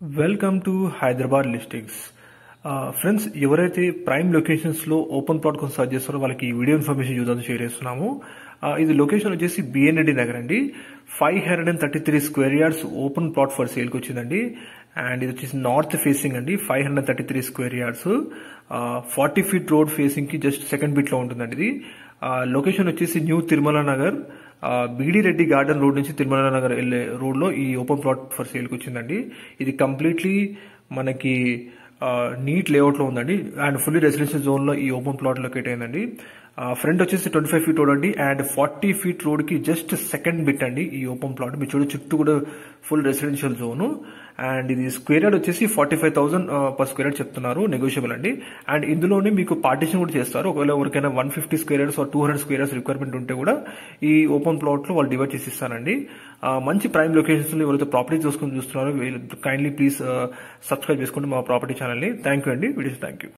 Welcome to Hyderabad listings. Friends, ఎవరైతే prime locations లో open plot కోసం సర్చ్ చేస్తారో వాళ్ళకి ఈ వీడియో ఇన్ఫర్మేషన్ చూద్దాం షేర్ చేస్తున్నాము. ఇది లొకేషన్ వచ్చేసి బిఎన్ రెడ్డి నగర్ అండి. 533 square yards open plot for sale కి వచ్చిందండి. అండ్ ఇది వచ్చేసి నార్త్ ఫేసింగ్ అండి. 533 square yards 40 feet road facing కి జస్ట్ సెకండ్ బిట్ లో ఉంటుందండి. ఇది లొకేషన్ వచ్చేసి new Tirumala Nagar, BD Reddy garden road నుంచి తిరుమల నగర్ వెళ్లే రోడ్ లో ఈ ఓపెన్ ప్లాట్ ఫర్ సేల్ కి వచ్చిందండి. ఇది కంప్లీట్లీ మనకి నీట్ లేఅవుట్ లో ఉందండి. అండ్ ఫుల్లీ రెసిడెన్షియల్ జోన్ లో ఈ ఓపెన్ ప్లాట్ లొకేట్ అయిందండి. ఫ్రంట్ వచ్చేసి 25 ఫీట్ రోడ్ అండి. అండ్ 40 ఫీట్ రోడ్ కి జస్ట్ సెకండ్ బిట్ అండి ఈ ఓపెన్ ప్లాట్. మీ చుట్టూ కూడా ఫుల్ రెసిడెన్షియల్ జోన్. అండ్ ఇది స్క్వేర్ యార్డ్ వచ్చేసి 45,000 పర్ స్క్వేర్ యార్డ్ చెప్తున్నారు, నెగోషియబుల్ అండి. అండ్ ఇందులోనే మీకు పార్టీషన్ కూడా చేస్తారు. ఒకవేళ ఎవరికైనా 150 square yards 200 square yards requirement ఉంటే కూడా ఈ ఓపెన్ ప్లాట్ లో వాళ్ళు డివైడ్ చేసి ఇస్తారండి. మంచి ప్రైమ్ లొకేషన్స్ లో ఎవరైతే ప్రాపర్టీ చూస్తున్నారో కైండ్లీ ప్లీజ్ సబ్స్క్రైబ్ చేసుకోండి మా ప్రాపర్టీ ఛానల్ ని. థ్యాంక్ యూ అండి. Videos thank you.